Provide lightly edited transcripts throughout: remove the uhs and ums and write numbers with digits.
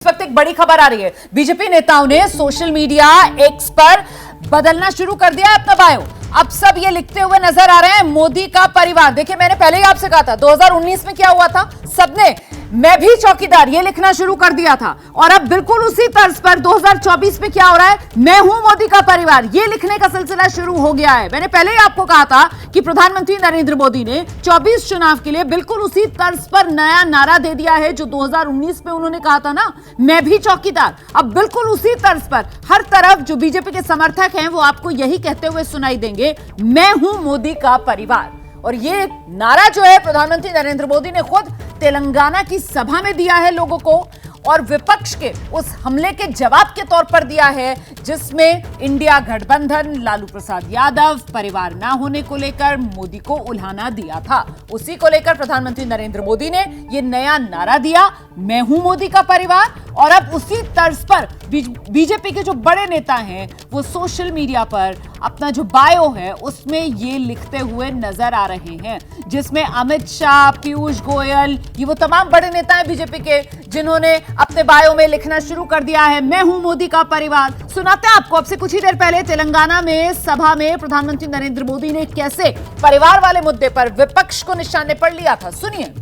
इस वक्त एक बड़ी खबर आ रही है। बीजेपी नेताओं ने सोशल मीडिया एक्स पर बदलना शुरू कर दिया है अपना बायो। अब सब ये लिखते हुए नजर आ रहे हैं, मोदी का परिवार। देखिए, मैंने पहले ही आपसे कहा था 2019 में क्या हुआ था, सबने मैं भी चौकीदार ये लिखना शुरू कर दिया था। और अब बिल्कुल उसी तर्ज पर 2024 में क्या हो रहा है, मैं हूं मोदी का परिवार, ये लिखने का सिलसिला शुरू हो गया है। मैंने पहले ही आपको कहा था कि प्रधानमंत्री नरेंद्र मोदी ने 24 चुनाव के लिए बिल्कुल उसी तर्ज पर नया नारा दे दिया है जो 2019 में उन्होंने कहा था ना, मैं भी चौकीदार। अब बिल्कुल उसी तर्ज पर हर तरफ जो बीजेपी के समर्थक हैं वो आपको यही कहते हुए सुनाई देंगे, मैं हूं मोदी का परिवार। और ये नारा जो है प्रधानमंत्री नरेंद्र मोदी ने खुद तेलंगाना की सभा में दिया है लोगों को, और विपक्ष के उस हमले के जवाब के तौर पर दिया है जिसमें इंडिया गठबंधन, लालू प्रसाद यादव परिवार ना होने को लेकर मोदी को उल्हाना दिया था। उसी को लेकर प्रधानमंत्री नरेंद्र मोदी ने यह नया नारा दिया, मैं हूं मोदी का परिवार। और अब उसी तर्ज पर बीजेपी के जो बड़े नेता हैं वो सोशल मीडिया पर अपना जो बायो है उसमें ये लिखते हुए नजर आ रहे हैं, जिसमें अमित शाह, पीयूष गोयल, ये वो तमाम बड़े नेता हैं बीजेपी के जिन्होंने अपने बायो में लिखना शुरू कर दिया है, मैं हूं मोदी का परिवार। सुनाते हैं आपको, अब से कुछ ही देर पहले तेलंगाना में सभा में प्रधानमंत्री नरेंद्र मोदी ने कैसे परिवार वाले मुद्दे पर विपक्ष को निशाने पर लिया था, सुनिए।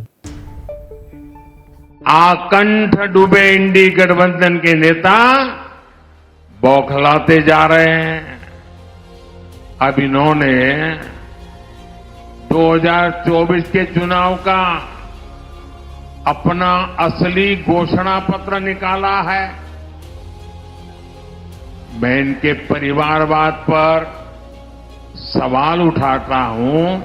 आकंठ डूबे इंडी गठबंधन के नेता बौखलाते जा रहे हैं। अब इन्होंने 2024 के चुनाव का अपना असली घोषणा पत्र निकाला है। मैं इनके परिवारवाद पर सवाल उठाता हूं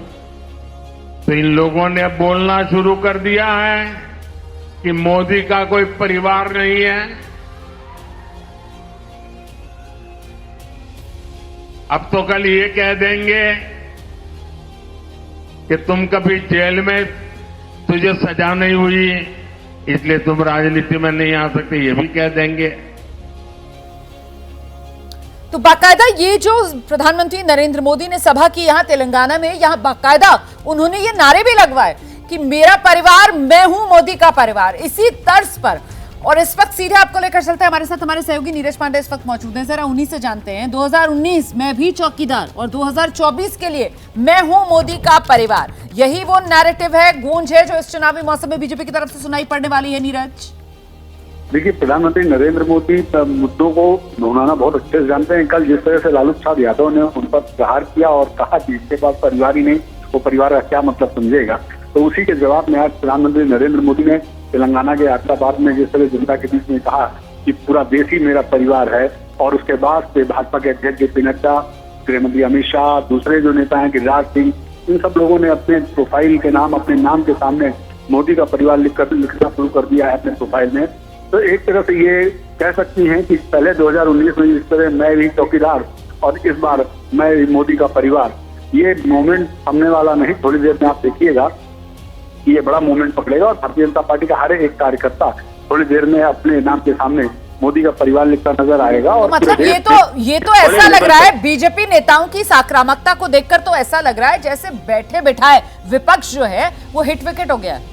तो इन लोगों ने बोलना शुरू कर दिया है कि मोदी का कोई परिवार नहीं है। अब तो कल ये कह देंगे कि तुम कभी जेल में तुझे सजा नहीं हुई इसलिए तुम राजनीति में नहीं आ सकते, ये भी कह देंगे। तो बाकायदा ये जो प्रधानमंत्री नरेंद्र मोदी ने सभा की यहां तेलंगाना में, यहां बाकायदा उन्होंने ये नारे भी लगवाए कि मेरा परिवार, मैं हूं मोदी का परिवार, इसी तर्ज पर। और इस वक्त सीधे आपको लेकर चलते हैं, हमारे साथ हमारे सहयोगी नीरज पांडे इस वक्त मौजूद हैं। जरा उन्हीं से जानते हैं, 2019 मैं भी चौकीदार और 2024 के लिए मैं हूं मोदी का परिवार, यही वो नैरेटिव है, गूंज है जो इस चुनावी मौसम में बीजेपी की तरफ से सुनाई पड़ने वाली है। नीरज, देखिए, प्रधानमंत्री नरेंद्र मोदी मुद्दों को ढूंढना बहुत अच्छे से जानते हैं। कल जिस तरह से लालू प्रसाद यादव ने उन पर प्रहार किया और कहा कि इसके पास परिवार ही नहीं, वो परिवार का क्या मतलब समझेगा, तो उसी के जवाब में आज प्रधानमंत्री नरेंद्र मोदी ने तेलंगाना के हैदराबाद में जिस तरह जनता के बीच में कहा कि पूरा देश ही मेरा परिवार है, और उसके बाद से भाजपा के अध्यक्ष जेपी नड्डा, गृहमंत्री अमित शाह, दूसरे जो नेता हैं गिरिराज सिंह, इन सब लोगों ने अपने प्रोफाइल के नाम, अपने नाम के सामने मोदी का परिवार लिखना शुरू कर दिया है अपने प्रोफाइल में। तो एक तरह से ये कह सकती हैं कि पहले 2019 में इस तरह मैं भी चौकीदार और इस बार मैं मोदी का परिवार, ये मोमेंट थमने वाला नहीं। थोड़ी देर में आप देखिएगा ये बड़ा मूवमेंट पकड़ेगा और भारतीय जनता पार्टी का हर एक कार्यकर्ता थोड़ी देर में अपने नाम के सामने मोदी का परिवार लिखता नजर आएगा। और मतलब ये तो ऐसा लग रहा है, बीजेपी नेताओं की आक्रामकता को देखकर तो ऐसा लग रहा है जैसे बैठे बैठाए विपक्ष जो है वो हिट विकेट हो गया है।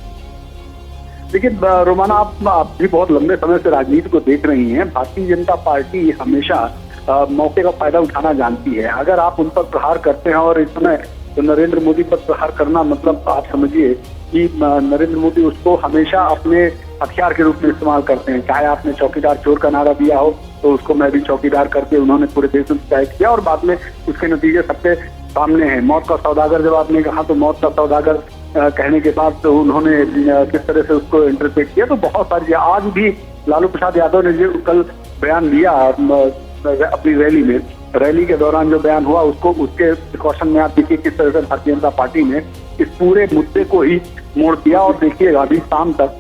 देखिए रोमाना, आप भी बहुत लंबे समय से राजनीति को देख रही हैं। भारतीय जनता पार्टी हमेशा मौके का फायदा उठाना जानती है। अगर आप उन पर प्रहार करते हैं, और इस समय तो नरेंद्र मोदी पर प्रहार करना मतलब आप समझिए कि नरेंद्र मोदी उसको हमेशा अपने हथियार के रूप में इस्तेमाल करते हैं। चाहे आपने चौकीदार चोर का नारा दिया हो तो उसको मैं भी चौकीदार करके उन्होंने पूरे देश में प्रचार किया, और बाद में उसके नतीजे सबके सामने हैं। मौत का सौदागर जब आपने कहा तो मौत का सौदागर कहने के बाद तो उन्होंने किस तरह से उसको इंटरप्रेट किया, तो बहुत सारी। आज भी लालू प्रसाद यादव ने जो कल बयान दिया अपनी रैली के दौरान जो बयान हुआ, उसको उसके प्रिकॉशन में आप देखिए किस तरह से भारतीय जनता पार्टी ने इस पूरे मुद्दे को ही मोड़ दिया। और देखिएगा अभी शाम तक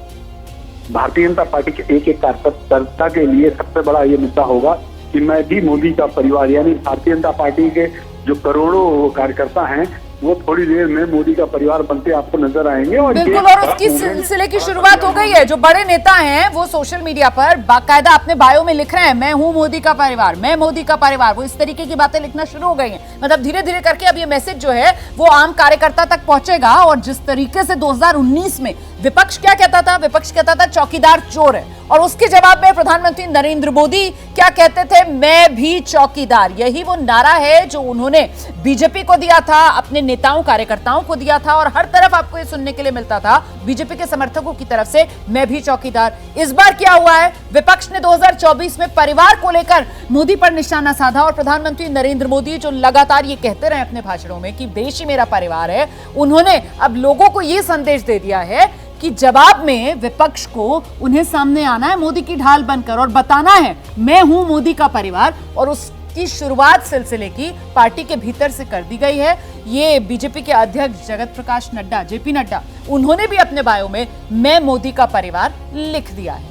भारतीय जनता पार्टी के एक एक कार्यकर्ता के लिए सबसे बड़ा ये मुद्दा होगा कि मैं भी मोदी का परिवार, यानी भारतीय जनता पार्टी के जो करोड़ों कार्यकर्ता हैं वो थोड़ी देर में मोदी का परिवार बनते आपको नजर आएंगे। और बिल्कुल, और उसकी सिलसिले की शुरुआत हो गई है। जो बड़े नेता हैं वो सोशल मीडिया पर बाकायदा अपने बायो में लिख रहे हैं, मैं हूं मोदी का परिवार, मैं मोदी का परिवार। वो इस तरीके की बातें लिखना शुरू हो गई हैं। मतलब धीरे धीरे करके अब ये मैसेज जो है वो आम कार्यकर्ता तक पहुंचेगा। और जिस तरीके से 2019 में विपक्ष क्या कहता था? विपक्ष कहता था चौकीदार चोर है, और उसके जवाब में प्रधानमंत्री नरेंद्र मोदी क्या कहते थे? मैं भी चौकीदार। यही वो नारा है जो उन्होंने बीजेपी को दिया था, अपने नेताओं कार्यकर्ताओं को दिया था, और हर तरफ आपको ये सुनने के लिए मिलता था बीजेपी के समर्थकों की तरफ से, मैं भी चौकीदार। इस बार क्या हुआ है? विपक्ष ने 2024 में परिवार को लेकर मोदी पर निशाना साधा, और प्रधानमंत्री नरेंद्र मोदी जो लगातार ये कहते रहे अपने भाषणों में कि देश ही मेरा परिवार है, उन्होंने अब लोगों को ये संदेश दे दिया है कि जवाब में विपक्ष को उन्हें सामने आना है मोदी की ढाल बनकर और बताना है मैं हूं मोदी का परिवार, और उसकी शुरुआत सिलसिले की पार्टी के भीतर से कर दी गई है। ये बीजेपी के अध्यक्ष जगत प्रकाश नड्डा, जेपी नड्डा, उन्होंने भी अपने बायो में मैं मोदी का परिवार लिख दिया है।